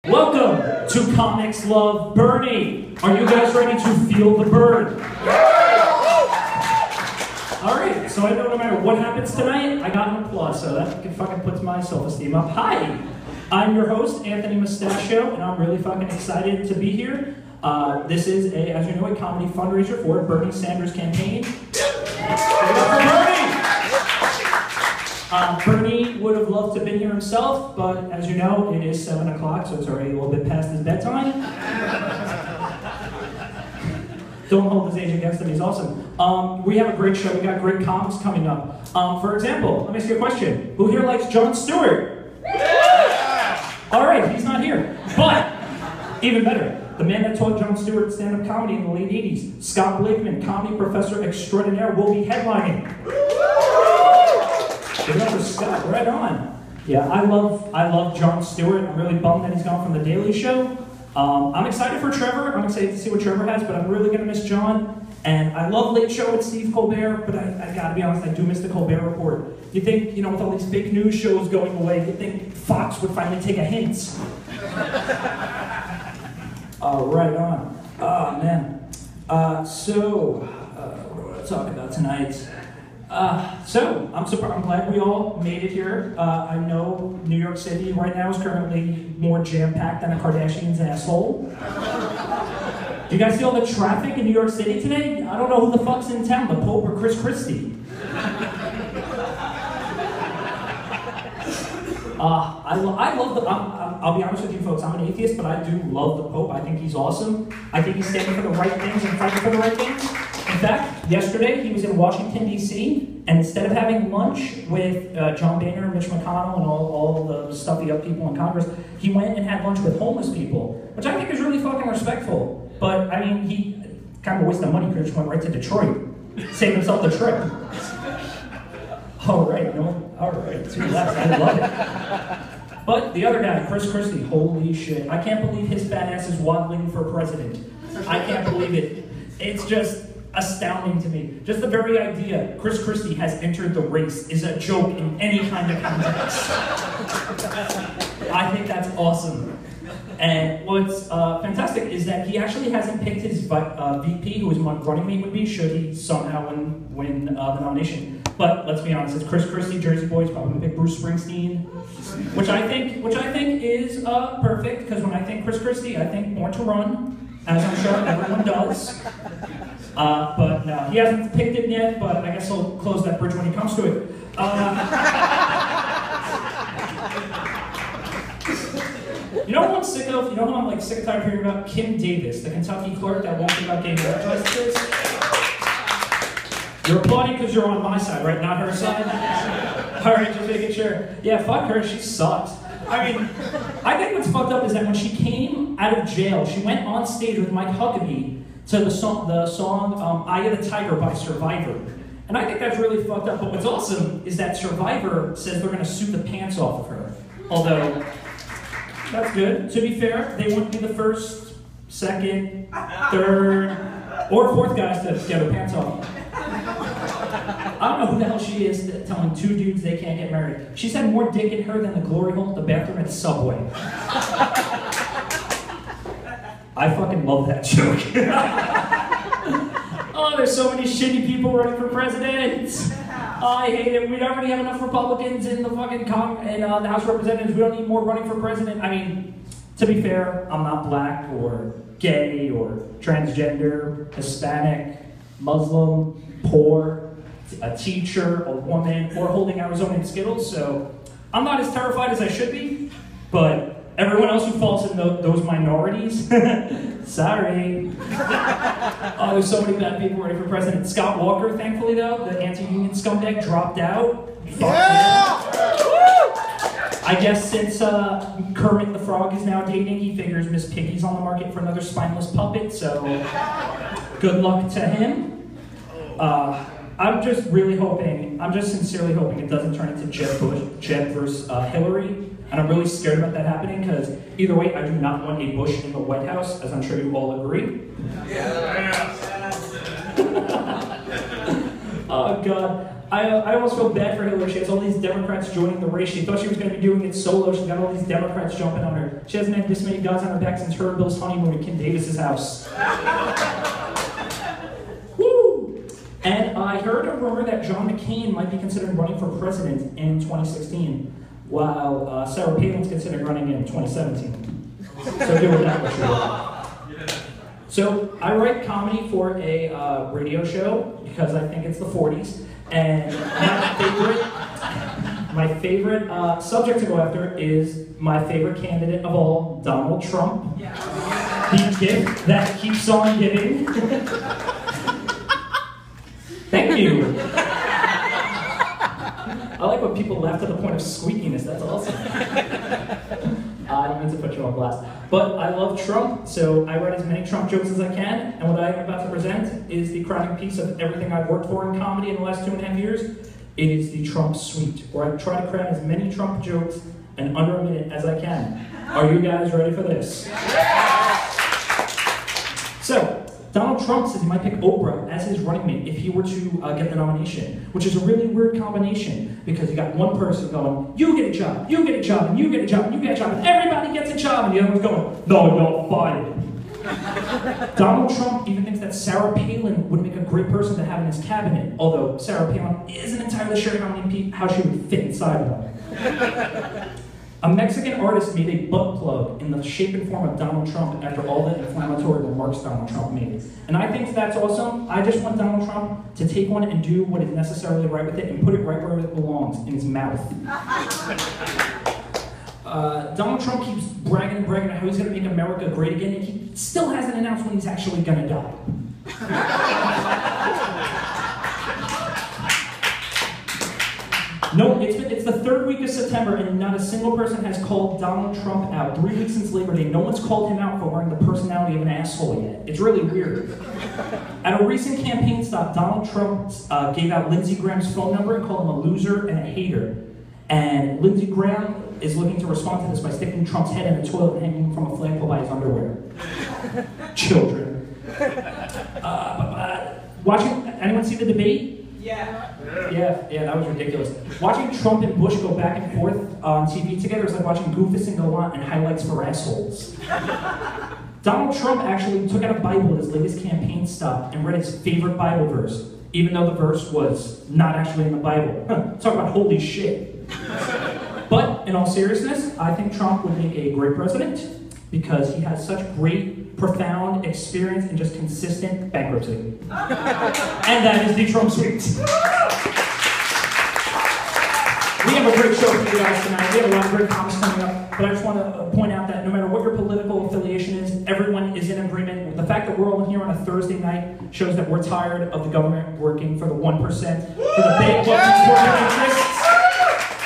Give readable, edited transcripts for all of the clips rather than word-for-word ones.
Welcome to Comics Love Bernie. Are you guys ready to feel the burn? Alright, so I know no matter what happens tonight, I got an applause, so that fucking puts my self-esteem up. Hi, I'm your host, Anthony Mustachio, and I'm really fucking excited to be here. This is, as you know, a comedy fundraiser for Bernie Sanders' campaign. Bernie would have loved to have been here himself, but as you know, it is 7 o'clock, so it's already a little bit past his bedtime. Don't hold his age against him, he's awesome. We have a great show, we got great comics coming up. For example, let me ask you a question. Who here likes Jon Stewart? Alright, he's not here. But, even better, the man that taught Jon Stewart stand-up comedy in the late 80s, Scott Blakeman, comedy professor extraordinaire, will be headlining. Give it up for Scott, right on. Yeah, I love Jon Stewart. I'm really bummed that he's gone from The Daily Show. I'm excited for Trevor. I'm excited to see what Trevor has, but I'm really gonna miss John. And I love Late Show with Steve Colbert, but I gotta be honest, I do miss the Colbert Report. You think, with all these fake news shows going away, you think Fox would finally take a hint. Right on. Oh, man. So, what do I want to talk about tonight? I'm glad we all made it here. I know New York City right now is currently more jam-packed than a Kardashian's asshole. Do you guys see all the traffic in New York City today? I don't know who the fuck's in town, the Pope or Chris Christie. I'll be honest with you folks, I'm an atheist, but I do love the Pope. I think he's awesome. I think he's standing for the right things and fighting for the right things. In fact, yesterday he was in Washington, D.C., and instead of having lunch with John Boehner, Mitch McConnell, and all the stuffy-up people in Congress, he went and had lunch with homeless people, which I think is really fucking respectful. But, I mean, he kind of wasted money because he just went right to Detroit, saved himself the trip. All right, too left, I love it. But the other guy, Chris Christie, holy shit. I can't believe his fat ass is waddling for president. I can't believe it. It's just astounding to me. Just the very idea Chris Christie has entered the race is a joke in any kind of context. I think that's awesome. And what's fantastic is that he actually hasn't picked his VP, who his running mate would be, should he somehow win the nomination. But let's be honest, it's Chris Christie, Jersey Boys, probably pick Bruce Springsteen, which I think is perfect, because when I think Chris Christie, I think Born to Run, as I'm sure everyone does. But no, he hasn't picked it yet, but I guess he'll close that bridge when he comes to it. You know what I'm sick of? You know who I'm sick and tired of hearing about? Kim Davis, the Kentucky clerk that won't give up gay marriage licenses. You're applauding because you're on my side, right? Not her side? Alright, just making sure. Yeah, fuck her, she sucks. I mean, I think what's fucked up is that when she came out of jail, she went on stage with Mike Huckabee to the song Eye of the Tiger by Survivor. And I think that's really fucked up. But what's awesome is that Survivor says they're going to sue the pants off of her. Although, that's good. To be fair, they wouldn't be the first, second, third, or fourth guys to get their pants off. I don't know who the hell she is telling two dudes they can't get married. She's had more dick in her than the glory hole at the bathroom at Subway. I fucking love that joke. Oh, there's so many shitty people running for president. Oh, I hate it. We already have enough Republicans in the fucking the House of Representatives. We don't need more running for president. I mean, to be fair, I'm not black or gay or transgender, Hispanic, Muslim, poor, a teacher, a woman, or holding Arizona Skittles, so I'm not as terrified as I should be, but everyone else who falls in those minorities, sorry. Oh, there's so many bad people ready for president. Scott Walker, thankfully though, the anti-union scumbag, dropped out. Yeah! I guess since Kermit the Frog is now dating, he figures Miss Piggy's on the market for another spineless puppet, so good luck to him. I'm just sincerely hoping it doesn't turn into Jeb versus Hillary. And I'm really scared about that happening, because either way, I do not want a Bush in the White House, as I'm sure you all agree. Yeah. Oh, God. I almost feel bad for Hillary. She has all these Democrats joining the race. She thought she was going to be doing it solo. She's got all these Democrats jumping on her. She hasn't had this many guys on her back since her and Bill's honeymoon at Kim Davis's house. Woo! And I heard a rumor that John McCain might be considering running for president in 2016, while Sarah Palin's considering running in 2017. So do with that what you will. So I write comedy for a radio show because I think it's the 40s. And my favorite subject to go after is my favorite candidate of all, Donald Trump. The gift that keeps on giving. Thank you. I like when people laugh to the point of squeakiness. That's awesome. I don't mean to put you on blast. But I love Trump, so I write as many Trump jokes as I can, and what I'm about to present is the crowning piece of everything I've worked for in comedy in the last 2.5 years. It is the Trump Suite, where I try to cram as many Trump jokes in under a minute as I can. Are you guys ready for this? So, Donald Trump says he might pick Oprah as his running mate if he were to get the nomination, which is a really weird combination because you got one person going, you get a job, you get a job, and you get a job, and you get a job, and everybody gets a job, and the other one's going, no, you're fired. Donald Trump even thinks that Sarah Palin would make a great person to have in his cabinet, although Sarah Palin isn't entirely sure how she would fit inside of one. A Mexican artist made a butt plug in the shape and form of Donald Trump after all the inflammatory remarks Donald Trump made. And I think that's awesome. I just want Donald Trump to take one and do what is necessarily right with it and put it right where it belongs, in his mouth. Donald Trump keeps bragging and bragging about how he's going to make America great again, and he still hasn't announced when he's actually going to die. No, it's the third week of September, and not a single person has called Donald Trump out. 3 weeks since Labor Day, no one's called him out for wearing the personality of an asshole yet. It's really weird. At a recent campaign stop, Donald Trump gave out Lindsey Graham's phone number and called him a loser and a hater. And Lindsey Graham is looking to respond to this by sticking Trump's head in a toilet and hanging from a flagpole by his underwear. Children. Anyone see the debate? Yeah, that was ridiculous. Watching Trump and Bush go back and forth on TV together is like watching Goofus and Gallant and highlights for assholes. Donald Trump actually took out a Bible at his latest campaign stop and read his favorite Bible verse, even though the verse was not actually in the Bible. Talk about holy shit. But in all seriousness, I think Trump would make a great president because he has such great, profound experience in just consistent bankruptcy. And that is the Trump Suite. We have a great show for you guys tonight. We have a lot of great comments coming up, but I just want to point out that no matter what your political affiliation is, everyone is in agreement. The fact that we're all here on a Thursday night shows that we're tired of the government working for the 1%, for the big corporate interests.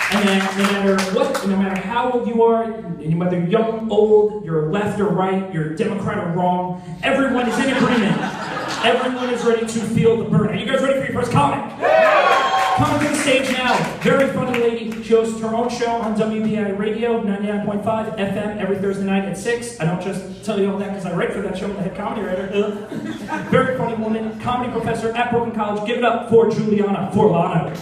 And then no matter how old you are, whether you're young, old, you're left or right, you're Democrat or wrong, everyone is in agreement. Everyone is ready to feel the burn. Are you guys ready for your first comic? Coming to the stage now, very funny lady. She hosts her own show on WBI Radio, 99.5 FM, every Thursday night at 6. I don't just tell you all that because I write for that show and the head comedy writer. Very funny woman, comedy professor at Brooklyn College. Give it up for Juliana Forlano.